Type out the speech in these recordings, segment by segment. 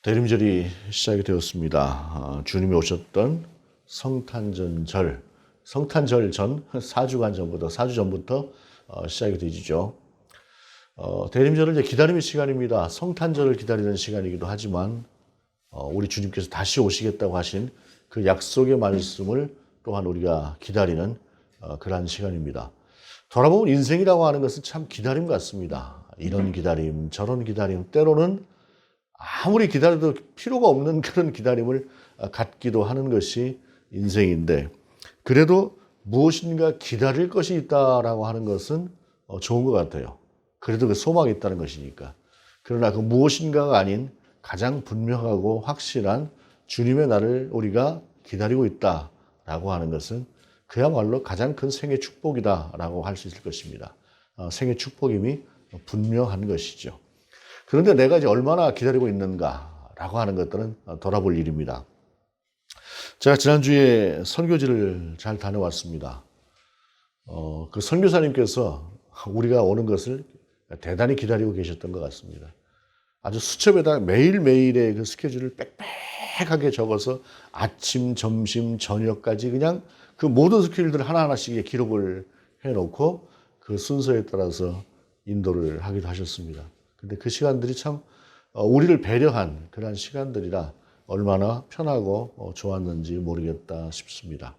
대림절이 시작이 되었습니다. 주님이 오셨던 성탄절 전 4주간 전부터, 4주 전부터 시작이 되죠. 대림절은 이제 기다림의 시간입니다. 성탄절을 기다리는 시간이기도 하지만, 우리 주님께서 다시 오시겠다고 하신 그 약속의 말씀을 또한 우리가 기다리는 그러한 시간입니다. 돌아보면 인생이라고 하는 것은 참 기다림 같습니다. 이런 기다림, 저런 기다림, 때로는 아무리 기다려도 필요가 없는 그런 기다림을 갖기도 하는 것이 인생인데, 그래도 무엇인가 기다릴 것이 있다라고 하는 것은 좋은 것 같아요. 그래도 그 소망이 있다는 것이니까. 그러나 그 무엇인가가 아닌 가장 분명하고 확실한 주님의 날을 우리가 기다리고 있다라고 하는 것은 그야말로 가장 큰 생애 축복이다라고 할 수 있을 것입니다. 생애 축복임이 분명한 것이죠. 그런데 내가 이제 얼마나 기다리고 있는가라고 하는 것들은 돌아볼 일입니다. 제가 지난주에 선교지를 잘 다녀왔습니다. 그 선교사님께서 우리가 오는 것을 대단히 기다리고 계셨던 것 같습니다. 아주 수첩에다 매일매일의 그 스케줄을 빽빽하게 적어서 아침, 점심, 저녁까지 그냥 그 모든 스케줄들을 하나하나씩 기록을 해놓고 그 순서에 따라서 인도를 하기도 하셨습니다. 근데 그 시간들이 참 우리를 배려한 그런 시간들이라 얼마나 편하고 좋았는지 모르겠다 싶습니다.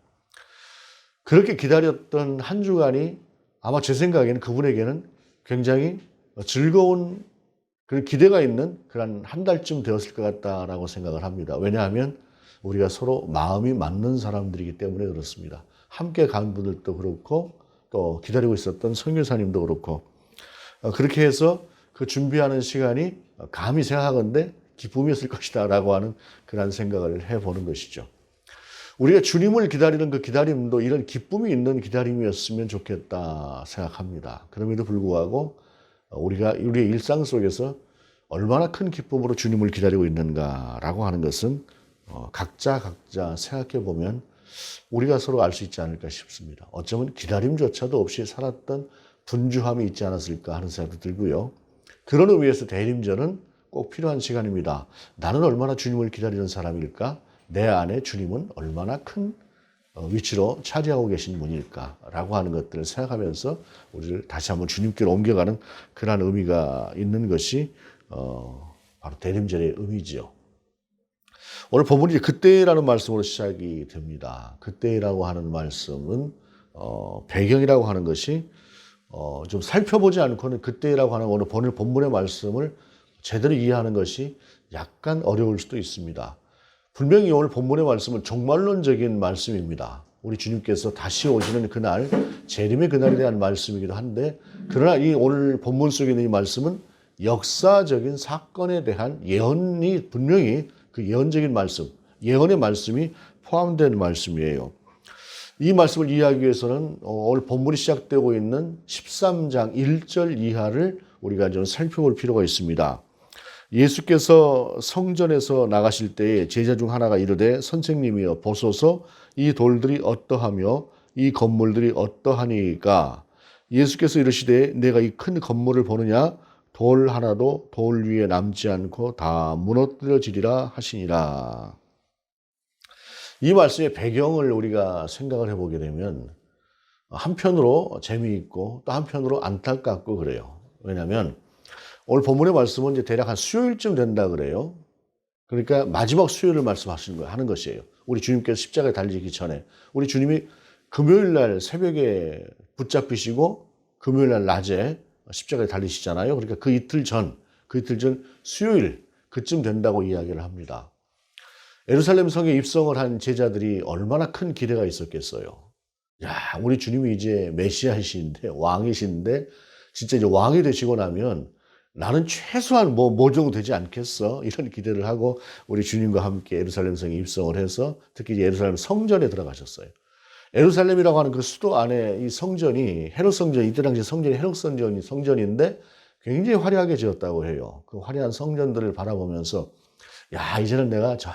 그렇게 기다렸던 한 주간이 아마 제 생각에는 그분에게는 굉장히 즐거운 그런 기대가 있는 그런 한 달쯤 되었을 것 같다라고 생각을 합니다. 왜냐하면 우리가 서로 마음이 맞는 사람들이기 때문에 그렇습니다. 함께 간 분들도 그렇고 또 기다리고 있었던 선교사님도 그렇고 그렇게 해서 그 준비하는 시간이 감히 생각하건대 기쁨이었을 것이다 라고 하는 그런 생각을 해보는 것이죠. 우리가 주님을 기다리는 그 기다림도 이런 기쁨이 있는 기다림이었으면 좋겠다 생각합니다. 그럼에도 불구하고 우리가 우리의 일상 속에서 얼마나 큰 기쁨으로 주님을 기다리고 있는가라고 하는 것은 각자 생각해 보면 우리가 서로 알 수 있지 않을까 싶습니다. 어쩌면 기다림조차도 없이 살았던 분주함이 있지 않았을까 하는 생각도 들고요. 그런 의미에서 대림절은 꼭 필요한 시간입니다. 나는 얼마나 주님을 기다리는 사람일까? 내 안에 주님은 얼마나 큰 위치로 차지하고 계신 분일까라고 하는 것들을 생각하면서 우리를 다시 한번 주님께로 옮겨가는 그러한 의미가 있는 것이 바로 대림절의 의미지요. 오늘 본문이 그때라는 말씀으로 시작이 됩니다. 그때라고 하는 말씀은 배경이라고 하는 것이 좀 살펴보지 않고는 그때라고 하는 오늘 본문의 말씀을 제대로 이해하는 것이 약간 어려울 수도 있습니다. 분명히 오늘 본문의 말씀은 종말론적인 말씀입니다. 우리 주님께서 다시 오시는 그날, 재림의 그날에 대한 말씀이기도 한데, 그러나 이 오늘 본문 속에 있는 이 말씀은 역사적인 사건에 대한 예언이 분명히 그 예언적인 말씀, 예언의 말씀이 포함된 말씀이에요. 이 말씀을 이해하기 위해서는 오늘 본문이 시작되고 있는 13장 1절 이하를 우리가 좀 살펴볼 필요가 있습니다. 예수께서 성전에서 나가실 때에 제자 중 하나가 이르되 선생님이여 보소서 이 돌들이 어떠하며 이 건물들이 어떠하니까 예수께서 이르시되 내가 이 큰 건물을 보느냐 돌 하나도 돌 위에 남지 않고 다 무너뜨려지리라 하시니라. 이 말씀의 배경을 우리가 생각을 해보게 되면 한편으로 재미있고 또 한편으로 안타깝고 그래요. 왜냐하면 오늘 본문의 말씀은 이제 대략 한 수요일쯤 된다 그래요. 그러니까 마지막 수요일을 말씀하시는 거예요. 하는 것이에요. 우리 주님께서 십자가에 달리기 전에 우리 주님이 금요일 날 새벽에 붙잡히시고 금요일 날 낮에 십자가에 달리시잖아요. 그러니까 그 이틀 전 수요일 그쯤 된다고 이야기를 합니다. 예루살렘 성에 입성을 한 제자들이 얼마나 큰 기대가 있었겠어요. 야, 우리 주님이 이제 메시아이신데, 왕이신데, 진짜 이제 왕이 되시고 나면 나는 최소한 뭐 정도 되지 않겠어? 이런 기대를 하고 우리 주님과 함께 예루살렘 성에 입성을 해서 특히 이제 예루살렘 성전에 들어가셨어요. 예루살렘이라고 하는 그 수도 안에 이 성전이 헤롯 성전, 이때 당시 성전이 헤롯 성전인데 굉장히 화려하게 지었다고 해요. 그 화려한 성전들을 바라보면서 야, 이제는 내가 저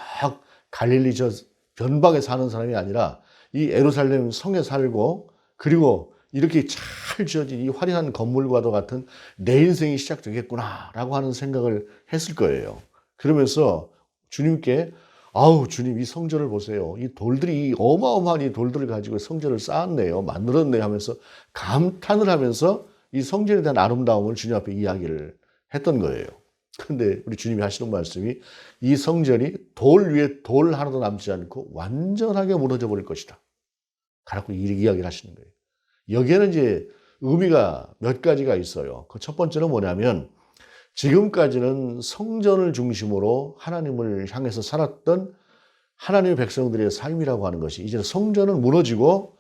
갈릴리 저 변방에 사는 사람이 아니라 이 예루살렘 성에 살고 그리고 이렇게 잘 지어진 이 화려한 건물과도 같은 내 인생이 시작되겠구나라고 하는 생각을 했을 거예요. 그러면서 주님께 아우 주님 이 성전을 보세요. 이 돌들이 어마어마한 이 돌들을 가지고 성전을 쌓았네요. 만들었네요 하면서 감탄을 하면서 이 성전에 대한 아름다움을 주님 앞에 이야기를 했던 거예요. 그런데 우리 주님이 하시는 말씀이 이 성전이 돌 위에 돌 하나도 남지 않고 완전하게 무너져 버릴 것이다. 라고 이야기를 하시는 거예요. 여기에는 이제 의미가 몇 가지가 있어요. 그 첫 번째는 뭐냐면 지금까지는 성전을 중심으로 하나님을 향해서 살았던 하나님의 백성들의 삶이라고 하는 것이 이제 성전은 무너지고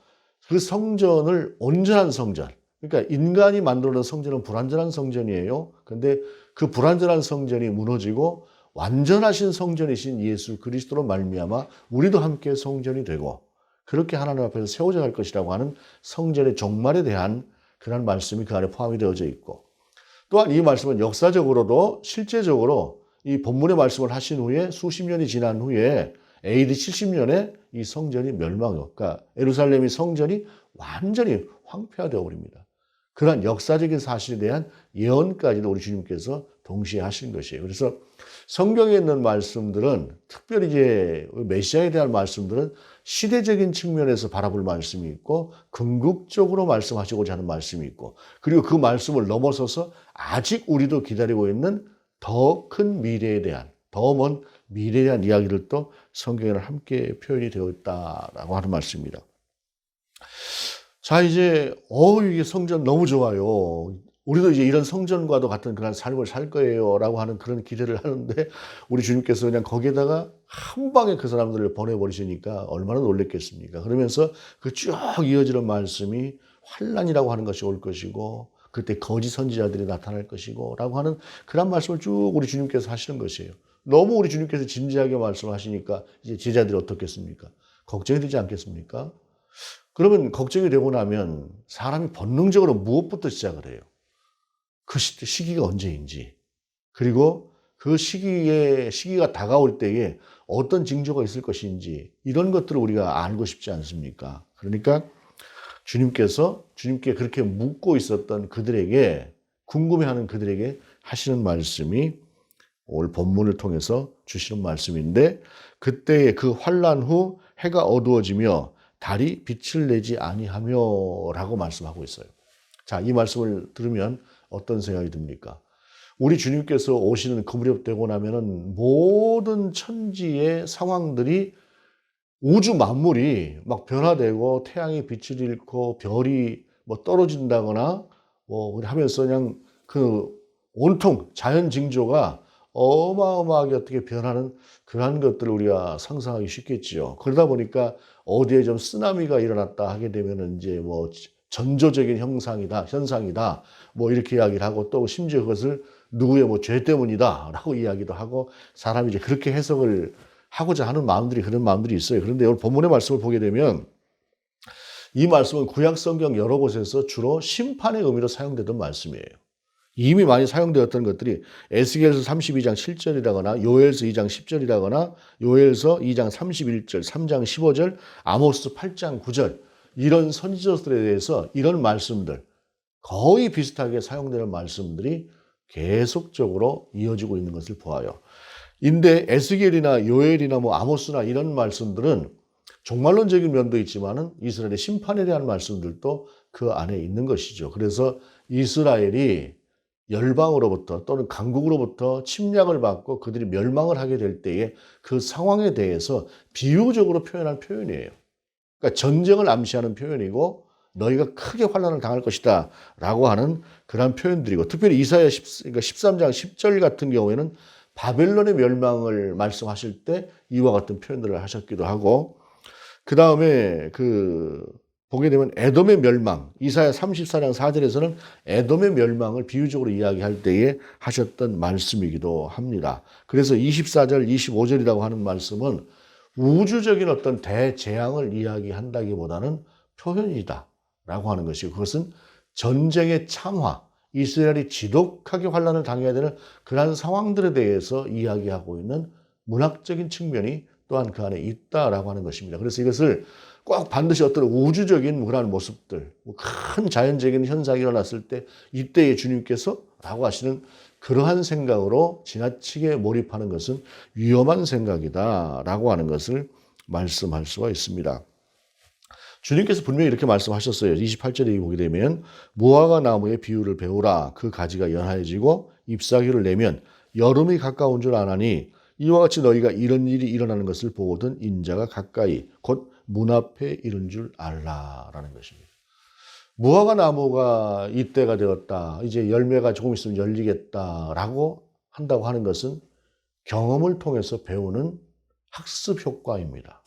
그 성전을 온전한 성전, 그러니까 인간이 만들어낸 성전은 불완전한 성전이에요. 그런데 그 불완전한 성전이 무너지고 완전하신 성전이신 예수 그리스도로 말미암아 우리도 함께 성전이 되고 그렇게 하나님 앞에서 세워져 갈 것이라고 하는 성전의 종말에 대한 그런 말씀이 그 안에 포함이 되어져 있고, 또한 이 말씀은 역사적으로도 실제적으로 이 본문의 말씀을 하신 후에 수십 년이 지난 후에 AD 70년에 이 성전이 멸망해요. 그러니까 예루살렘의 성전이 완전히 황폐화되어 버립니다. 그러한 역사적인 사실에 대한 예언까지도 우리 주님께서 동시에 하신 것이에요. 그래서 성경에 있는 말씀들은 특별히 이제 메시아에 대한 말씀들은 시대적인 측면에서 바라볼 말씀이 있고 궁극적으로 말씀하시고자 하는 말씀이 있고, 그리고 그 말씀을 넘어서서 아직 우리도 기다리고 있는 더 큰 미래에 대한, 더 먼 미래에 대한 이야기를 또 성경에는 함께 표현이 되어 있다라고 하는 말씀입니다. 자, 이제 이게 성전 너무 좋아요. 우리도 이제 이런 성전과도 같은 그런 삶을 살 거예요라고 하는 그런 기대를 하는데 우리 주님께서 그냥 거기에다가 한 방에 그 사람들을 보내버리시니까 얼마나 놀랬겠습니까? 그러면서 그 쭉 이어지는 말씀이 환란이라고 하는 것이 올 것이고 그때 거짓 선지자들이 나타날 것이고 라고 하는 그런 말씀을 쭉 우리 주님께서 하시는 것이에요. 너무 우리 주님께서 진지하게 말씀하시니까 이제 제자들이 어떻겠습니까? 걱정이 되지 않겠습니까? 그러면 걱정이 되고 나면 사람이 본능적으로 무엇부터 시작을 해요? 그 시기가 언제인지, 그리고 그 시기가 다가올 때에 어떤 징조가 있을 것인지 이런 것들을 우리가 알고 싶지 않습니까? 그러니까 주님께 그렇게 묻고 있었던 그들에게, 궁금해하는 그들에게 하시는 말씀이 오늘 본문을 통해서 주시는 말씀인데, 그때의 그 환난 후 해가 어두워지며 달이 빛을 내지 아니하며 라고 말씀하고 있어요. 자, 이 말씀을 들으면 어떤 생각이 듭니까? 우리 주님께서 오시는 그 무렵 되고 나면은 모든 천지의 상황들이, 우주 만물이 막 변화되고 태양이 빛을 잃고 별이 뭐 떨어진다거나 뭐 하면서 그냥 그 온통 자연 징조가 어마어마하게 어떻게 변하는 그러한 것들을 우리가 상상하기 쉽겠지요. 그러다 보니까 어디에 좀 쓰나미가 일어났다 하게 되면은 이제 뭐 전조적인 현상이다. 뭐 이렇게 이야기를 하고, 또 심지어 그것을 누구의 뭐 죄 때문이다라고 이야기도 하고, 사람이 이제 그렇게 해석을 하고자 하는 마음들이, 그런 마음들이 있어요. 그런데 오늘 본문의 말씀을 보게 되면 이 말씀은 구약 성경 여러 곳에서 주로 심판의 의미로 사용되던 말씀이에요. 이미 많이 사용되었던 것들이 에스겔서 32장 7절이라거나 요엘서 2장 10절이라거나 요엘서 2장 31절, 3장 15절, 아모스 8장 9절, 이런 선지자들에 대해서 이런 말씀들, 거의 비슷하게 사용되는 말씀들이 계속적으로 이어지고 있는 것을 보아요. 인데 에스겔이나 요엘이나 뭐 아모스나 이런 말씀들은 종말론적인 면도 있지만은 이스라엘의 심판에 대한 말씀들도 그 안에 있는 것이죠. 그래서 이스라엘이 열방으로부터 또는 강국으로부터 침략을 받고 그들이 멸망을 하게 될 때에 그 상황에 대해서 비유적으로 표현한 표현이에요. 그러니까 전쟁을 암시하는 표현이고, 너희가 크게 환난을 당할 것이다 라고 하는 그런 표현들이고, 특별히 이사야 13장 10절 같은 경우에는 바벨론의 멸망을 말씀하실 때 이와 같은 표현들을 하셨기도 하고, 그 다음에 보게 되면 에돔의 멸망, 이사야 34장 4절에서는 에돔의 멸망을 비유적으로 이야기할 때에 하셨던 말씀이기도 합니다. 그래서 24절, 25절이라고 하는 말씀은 우주적인 어떤 대재앙을 이야기한다기보다는 표현이다 라고 하는 것이고, 그것은 전쟁의 참화, 이스라엘이 지독하게 환난을 당해야 되는 그러한 상황들에 대해서 이야기하고 있는 문학적인 측면이 또한 그 안에 있다라고 하는 것입니다. 그래서 이것을 꼭 반드시 어떤 우주적인 그러한 모습들, 큰 자연적인 현상이 일어났을 때 이때에 주님께서 라고 하시는 그러한 생각으로 지나치게 몰입하는 것은 위험한 생각이다라고 하는 것을 말씀할 수가 있습니다. 주님께서 분명히 이렇게 말씀하셨어요. 28절에 보게 되면 무화과 나무의 비유를 배우라. 그 가지가 연하여지고 잎사귀를 내면 여름이 가까운 줄 아나니 이와 같이 너희가 이런 일이 일어나는 것을 보거든 인자가 가까이 곧 문 앞에 이른 줄 알라라는 것입니다. 무화과 나무가 이때가 되었다. 이제 열매가 조금 있으면 열리겠다라고 한다고 하는 것은 경험을 통해서 배우는 학습 효과입니다.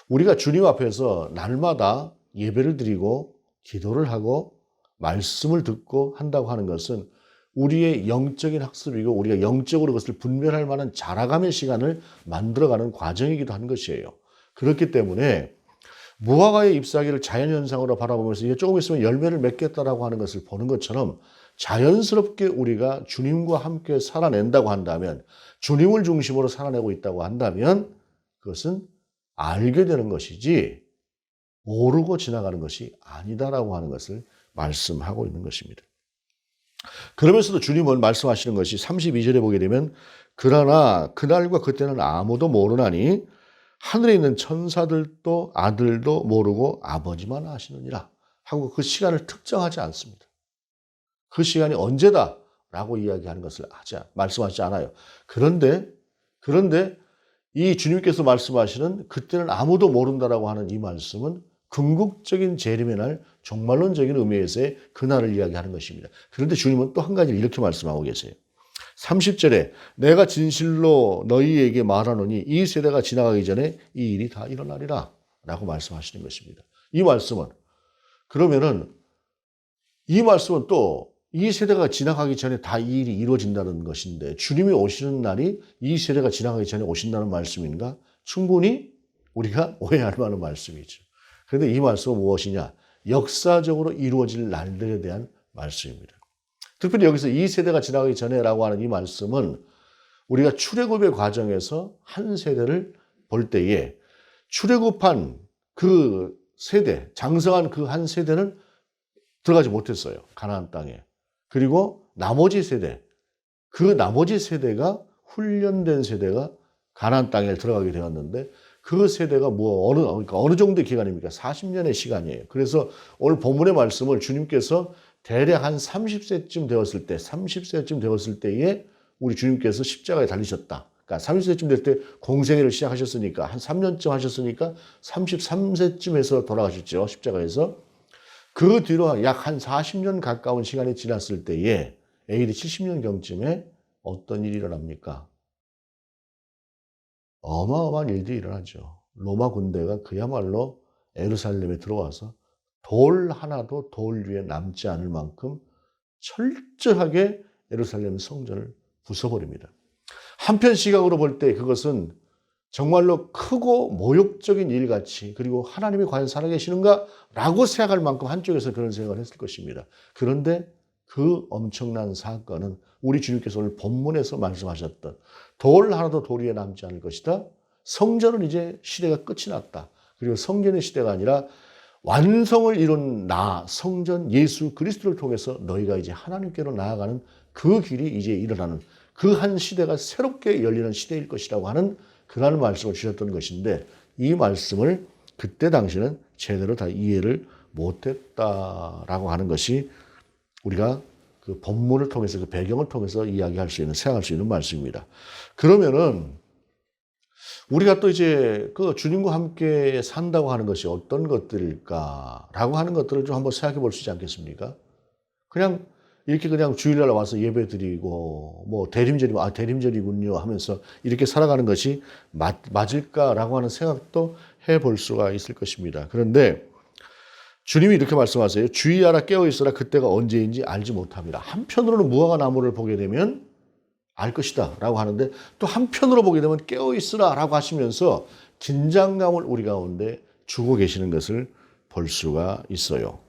우리가 주님 앞에서 날마다 예배를 드리고 기도를 하고 말씀을 듣고 한다고 하는 것은 우리의 영적인 학습이고 우리가 영적으로 그것을 분별할 만한 자라감의 시간을 만들어가는 과정이기도 한 것이에요. 그렇기 때문에 무화과의 잎사귀를 자연현상으로 바라보면서 이제 조금 있으면 열매를 맺겠다라고 하는 것을 보는 것처럼 자연스럽게 우리가 주님과 함께 살아낸다고 한다면, 주님을 중심으로 살아내고 있다고 한다면 그것은 알게 되는 것이지 모르고 지나가는 것이 아니다라고 하는 것을 말씀하고 있는 것입니다. 그러면서도 주님은 말씀하시는 것이 32절에 보게 되면 그러나 그날과 그때는 아무도 모르나니 하늘에 있는 천사들도 아들도 모르고 아버지만 아시느니라 하고 그 시간을 특정하지 않습니다. 그 시간이 언제다라고 이야기하는 것을 말씀하지 않아요. 그런데 이 주님께서 말씀하시는 그때는 아무도 모른다라고 하는 이 말씀은 궁극적인 재림의 날, 종말론적인 의미에서의 그날을 이야기하는 것입니다. 그런데 주님은 또 한 가지를 이렇게 말씀하고 계세요. 30절에 내가 진실로 너희에게 말하노니 이 세대가 지나가기 전에 이 일이 다 일어나리라 라고 말씀하시는 것입니다. 이 말씀은 또 이 세대가 지나가기 전에 다 이 일이 이루어진다는 것인데 주님이 오시는 날이 이 세대가 지나가기 전에 오신다는 말씀인가? 충분히 우리가 오해할 만한 말씀이죠. 그런데 이 말씀은 무엇이냐? 역사적으로 이루어질 날들에 대한 말씀입니다. 특별히 여기서 이 세대가 지나가기 전에라고 하는 이 말씀은 우리가 출애굽의 과정에서 한 세대를 볼 때에 출애굽한 그 세대, 장성한 그 한 세대는 들어가지 못했어요. 가나안 땅에. 그리고 나머지 세대가 훈련된 세대가 가나안 땅에 들어가게 되었는데 그 세대가 그러니까 어느 정도의 기간입니까? 40년의 시간이에요. 그래서 오늘 본문의 말씀을 주님께서 대략 한 30세쯤 되었을 때에 우리 주님께서 십자가에 달리셨다. 그러니까 30세쯤 될 때 공생애를 시작하셨으니까 한 3년쯤 하셨으니까 33세쯤에서 돌아가셨죠. 십자가에서. 그 뒤로 약 한 40년 가까운 시간이 지났을 때에 AD 70년경쯤에 어떤 일이 일어납니까? 어마어마한 일들이 일어나죠. 로마 군대가 그야말로 예루살렘에 들어와서 돌 하나도 돌 위에 남지 않을 만큼 철저하게 예루살렘 성전을 부숴버립니다. 한편 시각으로 볼 때 그것은 정말로 크고 모욕적인 일같이, 그리고 하나님이 과연 살아계시는가? 라고 생각할 만큼 한쪽에서 그런 생각을 했을 것입니다. 그런데 그 엄청난 사건은 우리 주님께서 오늘 본문에서 말씀하셨던 돌 하나도 돌 위에 남지 않을 것이다. 성전은 이제 시대가 끝이 났다. 그리고 성전의 시대가 아니라 완성을 이룬 성전 예수 그리스도를 통해서 너희가 이제 하나님께로 나아가는 그 길이 이제 일어나는 그 한 시대가 새롭게 열리는 시대일 것이라고 하는 그런 말씀을 주셨던 것인데, 이 말씀을 그때 당시는 제대로 다 이해를 못했다라고 하는 것이 우리가 그 본문을 통해서, 그 배경을 통해서 이야기할 수 있는, 생각할 수 있는 말씀입니다. 그러면은 우리가 또 이제 그 주님과 함께 산다고 하는 것이 어떤 것들일까라고 하는 것들을 좀 한번 생각해 볼 수 있지 않겠습니까? 그냥 주일날 와서 예배 드리고 대림절이군요 하면서 이렇게 살아가는 것이 맞을까라고 하는 생각도 해볼 수가 있을 것입니다. 그런데 주님이 이렇게 말씀하세요. 주의하라, 깨어있으라, 그때가 언제인지 알지 못함이라. 한편으로는 무화과 나무를 보게 되면 알 것이다 라고 하는데, 또 한편으로 보게 되면 깨어있으라 라고 하시면서 긴장감을 우리 가운데 주고 계시는 것을 볼 수가 있어요.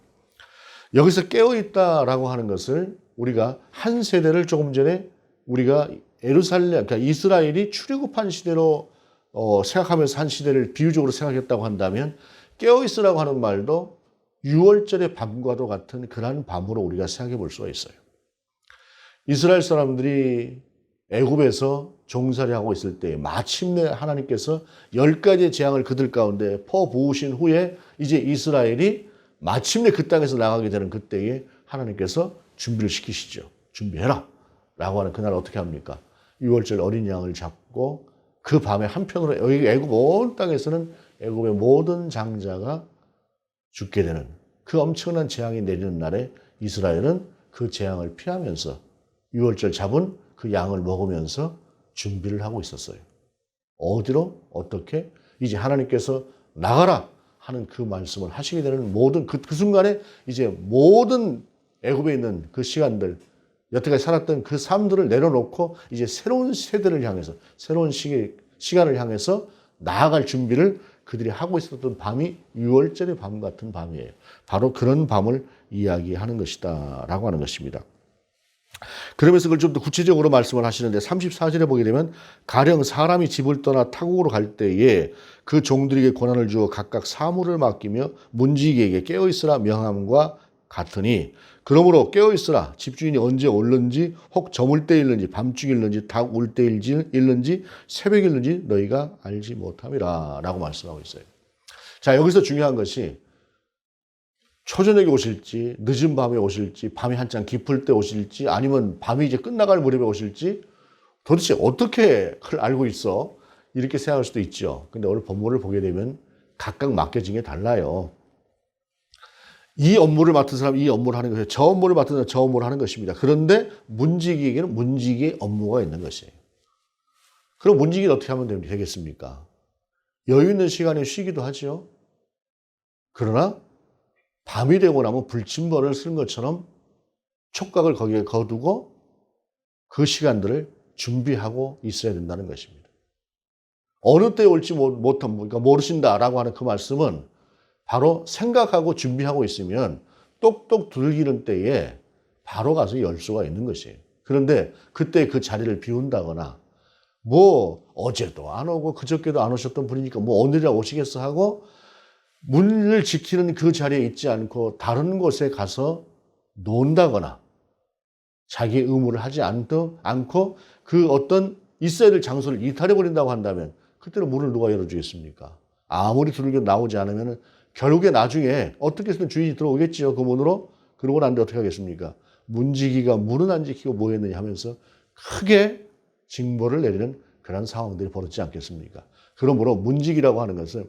여기서 깨어있다라고 하는 것을 우리가 한 세대를 조금 전에 우리가 그러니까 이스라엘이 출애굽한 시대로 생각하면서 한 시대를 비유적으로 생각했다고 한다면, 깨어있으라고 하는 말도 6월절의 밤과도 같은 그러한 밤으로 우리가 생각해 볼 수가 있어요. 이스라엘 사람들이 애굽에서 종살이하고 있을 때 마침내 하나님께서 10가지의 재앙을 그들 가운데 퍼부으신 후에 이제 이스라엘이 마침내 그 땅에서 나가게 되는 그때에 하나님께서 준비를 시키시죠. 준비해라 라고 하는 그날 어떻게 합니까? 6월절 어린 양을 잡고 그 밤에 한편으로 여기 애굽 온 땅에서는 애굽의 모든 장자가 죽게 되는 그 엄청난 재앙이 내리는 날에 이스라엘은 그 재앙을 피하면서 6월절 잡은 그 양을 먹으면서 준비를 하고 있었어요. 어디로? 어떻게? 이제 하나님께서 나가라 하는 그 말씀을 하시게 되는 모든 그 순간에 이제 모든 애굽에 있는 그 시간들, 여태까지 살았던 그 삶들을 내려놓고 이제 새로운 세대를 향해서 새로운 시간을 향해서 나아갈 준비를 그들이 하고 있었던 밤이 6월절의 밤 같은 밤이에요. 바로 그런 밤을 이야기하는 것이다 라고 하는 것입니다. 그러면서 그걸 좀 더 구체적으로 말씀을 하시는데 34절에 보게 되면 가령 사람이 집을 떠나 타국으로 갈 때에 그 종들에게 권한을 주어 각각 사물을 맡기며 문지기에게 깨어있으라 명함과 같으니 그러므로 깨어있으라 집주인이 언제 올는지 혹 저물 때일는지 밤중일는지 닭 울 때일는지 새벽일는지 너희가 알지 못함이라 라고 말씀하고 있어요. 자, 여기서 중요한 것이 초저녁에 오실지 늦은 밤에 오실지 밤이 한창 깊을 때 오실지 아니면 밤이 이제 끝나갈 무렵에 오실지 도대체 어떻게 그걸 알고 있어? 이렇게 생각할 수도 있죠. 근데 오늘 본문을 보게 되면 각각 맡겨진 게 달라요. 이 업무를 맡은 사람 이 업무를 하는 것이에요. 저 업무를 맡은 사람 저 업무를 하는 것입니다. 그런데 문지기에게는 문지기의 업무가 있는 것이에요. 그럼 문지기는 어떻게 하면 되겠습니까? 여유 있는 시간에 쉬기도 하죠. 그러나 밤이 되고 나면 불침번을 쓰는 것처럼 촉각을 거기에 거두고 그 시간들을 준비하고 있어야 된다는 것입니다. 어느 때 올지 그러니까 모르신다라고 하는 그 말씀은 바로 생각하고 준비하고 있으면 똑똑 두들기는 때에 바로 가서 열 수가 있는 것이에요. 그런데 그때 그 자리를 비운다거나 어제도 안 오고 그저께도 안 오셨던 분이니까 오늘이라 오시겠어 하고 문을 지키는 그 자리에 있지 않고 다른 곳에 가서 논다거나 자기의 의무를 하지 않고 그 어떤 있어야 될 장소를 이탈해버린다고 한다면 그때는 문을 누가 열어주겠습니까? 아무리 두들겨 나오지 않으면 결국에 나중에 어떻게 해서든 주인이 들어오겠지요. 그 문으로. 그러고 난 뒤에 어떻게 하겠습니까? 문지기가 문은 안 지키고 뭐 했느냐 하면서 크게 징벌을 내리는 그런 상황들이 벌어지지 않겠습니까? 그러므로 문지기라고 하는 것은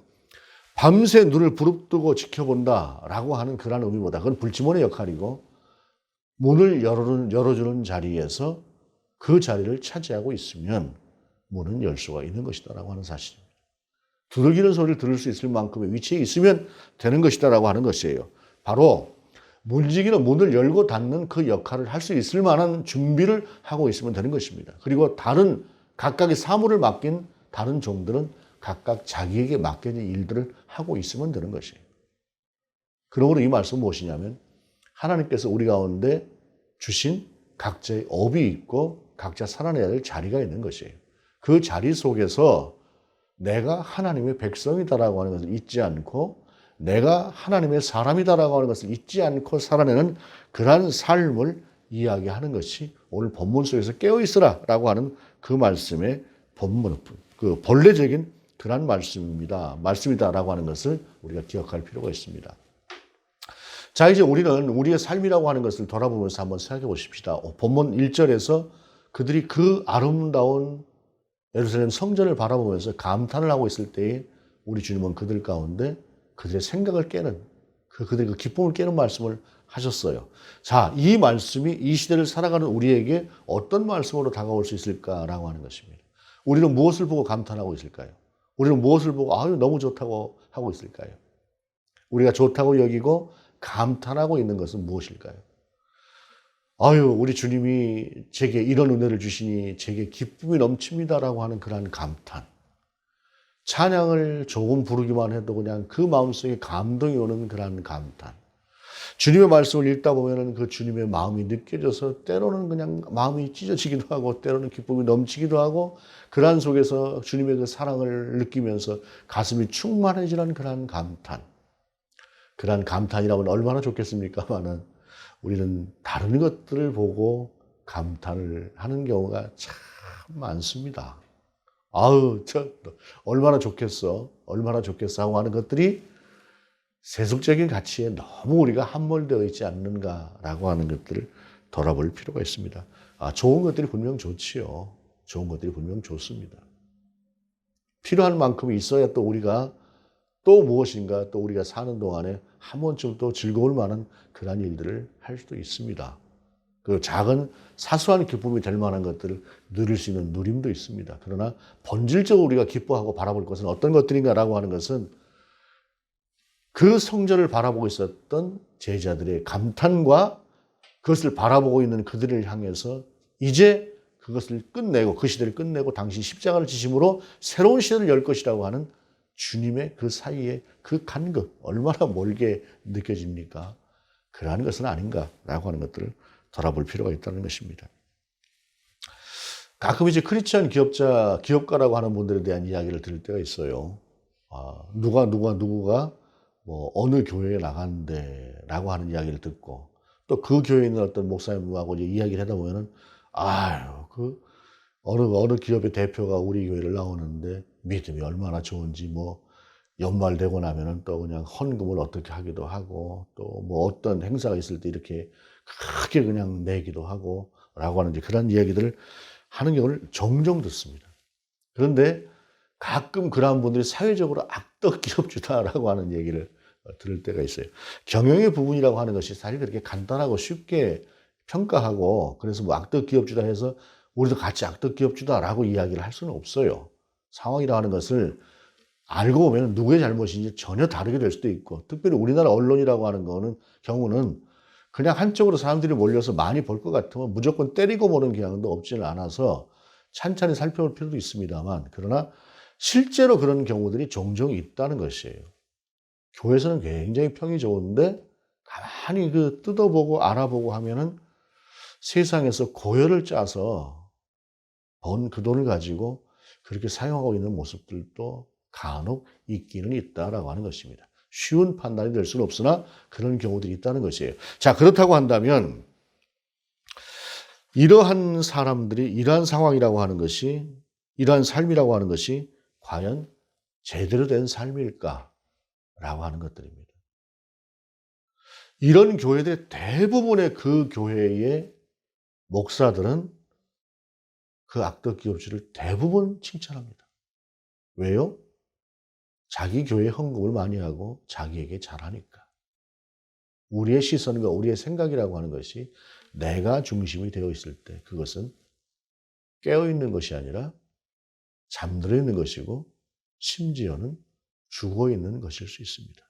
밤새 눈을 부릅뜨고 지켜본다라고 하는 그런 의미보다 그건 불침원의 역할이고 문을 열어주는 자리에서 그 자리를 차지하고 있으면 문은 열 수가 있는 것이다라고 하는 사실입니다. 두들기는 소리를 들을 수 있을 만큼의 위치에 있으면 되는 것이다라고 하는 것이에요. 바로 문지기는 문을 열고 닫는 그 역할을 할 수 있을 만한 준비를 하고 있으면 되는 것입니다. 그리고 다른 각각의 사물을 맡긴 다른 종들은 각각 자기에게 맡겨진 일들을 하고 있으면 되는 것이에요. 그러므로 이 말씀은 무엇이냐면 하나님께서 우리 가운데 주신 각자의 업이 있고 각자 살아내야 될 자리가 있는 것이에요. 그 자리 속에서 내가 하나님의 백성이다라고 하는 것을 잊지 않고 내가 하나님의 사람이다라고 하는 것을 잊지 않고 살아내는 그러한 삶을 이야기하는 것이 오늘 본문 속에서 깨어있으라라고 하는 그 말씀의 그 본래적인 그런 말씀이다라고 하는 것을 우리가 기억할 필요가 있습니다. 자, 이제 우리는 우리의 삶이라고 하는 것을 돌아보면서 한번 생각해 보십시다. 본문 1절에서 그들이 그 아름다운 예루살렘 성전을 바라보면서 감탄을 하고 있을 때에 우리 주님은 그들 가운데 그들의 생각을 깨는 그들의 그 기쁨을 깨는 말씀을 하셨어요. 자, 이 말씀이 이 시대를 살아가는 우리에게 어떤 말씀으로 다가올 수 있을까라고 하는 것입니다. 우리는 무엇을 보고 감탄하고 있을까요? 우리는 무엇을 보고 너무 좋다고 하고 있을까요? 우리가 좋다고 여기고 감탄하고 있는 것은 무엇일까요? 우리 주님이 제게 이런 은혜를 주시니 제게 기쁨이 넘칩니다라고 하는 그러한 감탄. 찬양을 조금 부르기만 해도 그냥 그 마음속에 감동이 오는 그러한 감탄. 주님의 말씀을 읽다 보면은 그 주님의 마음이 느껴져서 때로는 그냥 마음이 찢어지기도 하고 때로는 기쁨이 넘치기도 하고 그러한 속에서 주님의 그 사랑을 느끼면서 가슴이 충만해지는 그러한 감탄. 그러한 감탄이라면 얼마나 좋겠습니까마는 우리는 다른 것들을 보고 감탄을 하는 경우가 참 많습니다. 아우, 얼마나 좋겠어. 얼마나 좋겠어 하고 하는 것들이 세속적인 가치에 너무 우리가 함몰되어 있지 않는가라고 하는 것들을 돌아볼 필요가 있습니다. 좋은 것들이 분명 좋지요. 좋은 것들이 분명 좋습니다. 필요한 만큼 있어야 또 우리가 또 무엇인가 또 우리가 사는 동안에 한 번쯤 또 즐거울 만한 그런 일들을 할 수도 있습니다. 그 작은 사소한 기쁨이 될 만한 것들을 누릴 수 있는 누림도 있습니다. 그러나 본질적으로 우리가 기뻐하고 바라볼 것은 어떤 것들인가라고 하는 것은 그 성전을 바라보고 있었던 제자들의 감탄과 그것을 바라보고 있는 그들을 향해서 이제 그것을 끝내고 그 시대를 끝내고 당시 십자가를 지심으로 새로운 시대를 열 것이라고 하는 주님의 그 사이에 그 간극 얼마나 멀게 느껴집니까? 그러한 것은 아닌가라고 하는 것들을 돌아볼 필요가 있다는 것입니다. 가끔 이제 크리스천 기업가라고 하는 분들에 대한 이야기를 들을 때가 있어요. 누구가 뭐 어느 교회에 나간대라고 하는 이야기를 듣고 또 그 교회에 있는 어떤 목사님하고 이제 이야기를 하다 보면은 그 어느 기업의 대표가 우리 교회를 나오는데 믿음이 얼마나 좋은지 뭐 연말 되고 나면은 또 그냥 헌금을 어떻게 하기도 하고 또 뭐 어떤 행사가 있을 때 이렇게 크게 그냥 내기도 하고 라고 하는 이제 그런 이야기들을 하는 경우를 종종 듣습니다. 그런데 가끔 그러한 분들이 사회적으로 악덕 기업주다라고 하는 얘기를 들을 때가 있어요. 경영의 부분이라고 하는 것이 사실 그렇게 간단하고 쉽게 평가하고 그래서 뭐 악덕 기업주다 해서 우리도 같이 악덕 기업주다라고 이야기를 할 수는 없어요. 상황이라고 하는 것을 알고 보면 누구의 잘못인지 전혀 다르게 될 수도 있고 특별히 우리나라 언론이라고 하는 경우는 그냥 한쪽으로 사람들이 몰려서 많이 볼 것 같으면 무조건 때리고 보는 경향도 없지는 않아서 찬찬히 살펴볼 필요도 있습니다만 그러나 실제로 그런 경우들이 종종 있다는 것이에요. 교회에서는 굉장히 평이 좋은데 가만히 그 뜯어보고 알아보고 하면은 세상에서 고열을 짜서 번 그 돈을 가지고 그렇게 사용하고 있는 모습들도 간혹 있기는 있다라고 하는 것입니다. 쉬운 판단이 될 수는 없으나 그런 경우들이 있다는 것이에요. 자, 그렇다고 한다면 이러한 사람들이 이러한 상황이라고 하는 것이 이러한 삶이라고 하는 것이 과연 제대로 된 삶일까라고 하는 것들입니다. 이런 교회들의 대부분의 그 교회의 목사들은 그 악덕 기업주를 대부분 칭찬합니다. 왜요? 자기 교회에 헌금을 많이 하고 자기에게 잘하니까. 우리의 시선과 우리의 생각이라고 하는 것이 내가 중심이 되어 있을 때 그것은 깨어있는 것이 아니라 잠들어 있는 것이고 심지어는 죽어있는 것일 수 있습니다.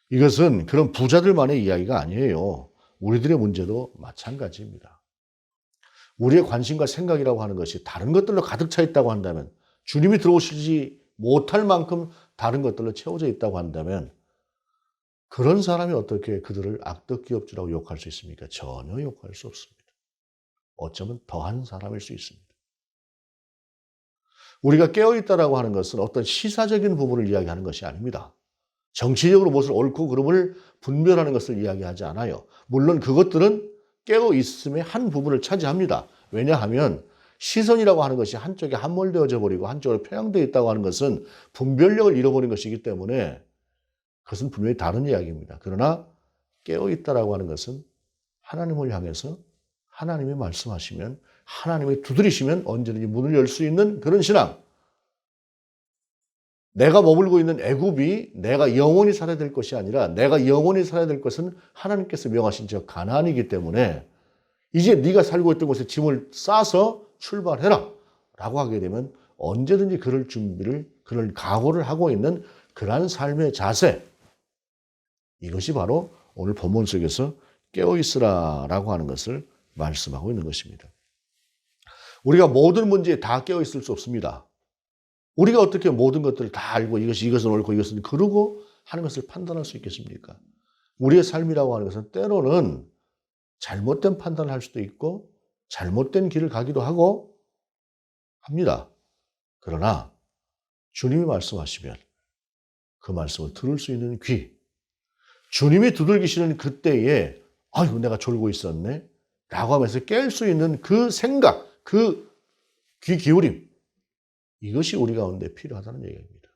이것은 그런 부자들만의 이야기가 아니에요. 우리들의 문제도 마찬가지입니다. 우리의 관심과 생각이라고 하는 것이 다른 것들로 가득 차 있다고 한다면 주님이 들어오시지 못할 만큼 다른 것들로 채워져 있다고 한다면 그런 사람이 어떻게 그들을 악덕 기업주라고 욕할 수 있습니까? 전혀 욕할 수 없습니다. 어쩌면 더한 사람일 수 있습니다. 우리가 깨어있다라고 하는 것은 어떤 시사적인 부분을 이야기하는 것이 아닙니다. 정치적으로 무엇을 옳고 그름을 분별하는 것을 이야기하지 않아요. 물론 그것들은 깨어있음의 한 부분을 차지합니다. 왜냐하면 시선이라고 하는 것이 한쪽에 함몰되어져 버리고 한쪽으로 편향되어 있다고 하는 것은 분별력을 잃어버린 것이기 때문에 그것은 분명히 다른 이야기입니다. 그러나 깨어있다라고 하는 것은 하나님을 향해서 하나님이 말씀하시면 하나님이 두드리시면 언제든지 문을 열 수 있는 그런 신앙. 내가 머물고 있는 애굽이 내가 영원히 살아야 될 것이 아니라 내가 영원히 살아야 될 것은 하나님께서 명하신 저 가나안이기 때문에 이제 네가 살고 있던 곳에 짐을 싸서 출발해라 라고 하게 되면 언제든지 그럴 준비를 그럴 각오를 하고 있는 그러한 삶의 자세, 이것이 바로 오늘 본문 속에서 깨어있으라라고 하는 것을 말씀하고 있는 것입니다. 우리가 모든 문제에 다 깨어있을 수 없습니다. 우리가 어떻게 모든 것들을 다 알고 이것은 옳고 이것은 그르고 하는 것을 판단할 수 있겠습니까? 우리의 삶이라고 하는 것은 때로는 잘못된 판단을 할 수도 있고 잘못된 길을 가기도 하고 합니다. 그러나 주님이 말씀하시면 그 말씀을 들을 수 있는 귀, 주님이 두들기시는 그때에 아이고 내가 졸고 있었네. 라고 하면서 깰 수 있는 그 생각, 그 귀 기울임, 이것이 우리 가운데 필요하다는 얘기입니다.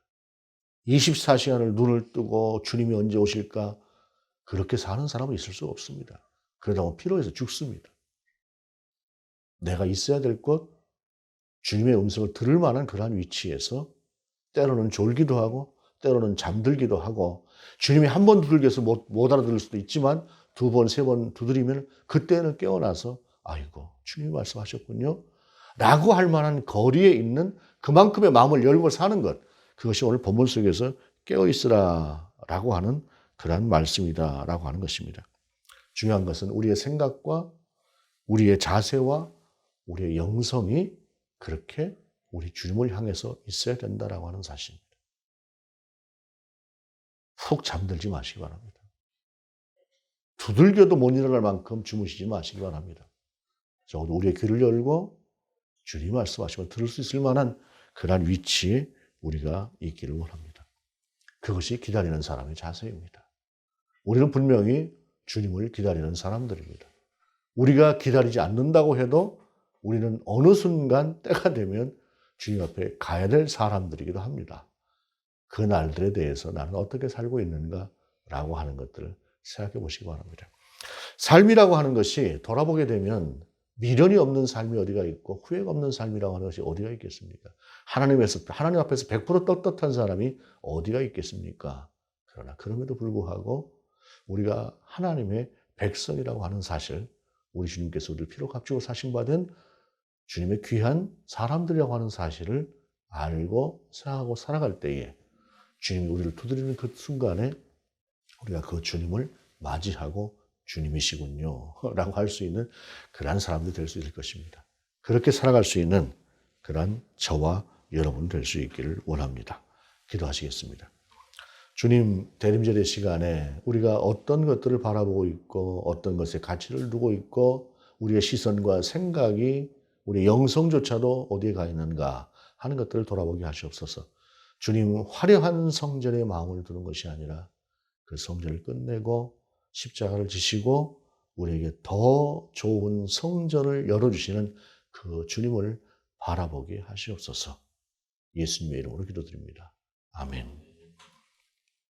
24시간을 눈을 뜨고 주님이 언제 오실까? 그렇게 사는 사람은 있을 수 없습니다. 그러다 보면 피로해서 죽습니다. 내가 있어야 될 곳, 주님의 음성을 들을 만한 그러한 위치에서 때로는 졸기도 하고 때로는 잠들기도 하고 주님이 한 번 두들겨서 못 알아들을 수도 있지만 두 번, 세 번 두드리면 그때는 깨어나서 아이고 주님이 말씀하셨군요 라고 할 만한 거리에 있는 그만큼의 마음을 열고 사는 것, 그것이 오늘 본문 속에서 깨어있으라 라고 하는 그러한 말씀이다 라고 하는 것입니다. 중요한 것은 우리의 생각과 우리의 자세와 우리의 영성이 그렇게 우리 주님을 향해서 있어야 된다라고 하는 사실입니다. 푹 잠들지 마시기 바랍니다. 두들겨도 못 일어날 만큼 주무시지 마시기 바랍니다. 적어도 우리의 귀를 열고 주님 말씀하시면 들을 수 있을 만한 그러한 위치에 우리가 있기를 원합니다. 그것이 기다리는 사람의 자세입니다. 우리는 분명히 주님을 기다리는 사람들입니다. 우리가 기다리지 않는다고 해도 우리는 어느 순간 때가 되면 주님 앞에 가야 될 사람들이기도 합니다. 그 날들에 대해서 나는 어떻게 살고 있는가라고 하는 것들을 생각해 보시기 바랍니다. 삶이라고 하는 것이 돌아보게 되면 미련이 없는 삶이 어디가 있고 후회가 없는 삶이라고 하는 것이 어디가 있겠습니까? 하나님 앞에서 100% 떳떳한 사람이 어디가 있겠습니까? 그러나 그럼에도 불구하고 우리가 하나님의 백성이라고 하는 사실, 우리 주님께서 우리를 피로 값주고 사신 바 된 주님의 귀한 사람들이라고 하는 사실을 알고 생각하고 살아갈 때에 주님이 우리를 두드리는 그 순간에 우리가 그 주님을 맞이하고 주님이시군요 라고 할 수 있는 그러한 사람들이 될 수 있을 것입니다. 그렇게 살아갈 수 있는 그러한 저와 여러분 될 수 있기를 원합니다. 기도하시겠습니다. 주님, 대림절의 시간에 우리가 어떤 것들을 바라보고 있고 어떤 것에 가치를 두고 있고 우리의 시선과 생각이 우리 영성조차도 어디에 가 있는가 하는 것들을 돌아보게 하시옵소서. 주님, 화려한 성전에 마음을 두는 것이 아니라 그 성전을 끝내고 십자가를 지시고 우리에게 더 좋은 성전을 열어주시는 그 주님을 바라보게 하시옵소서. 예수님의 이름으로 기도드립니다. 아멘.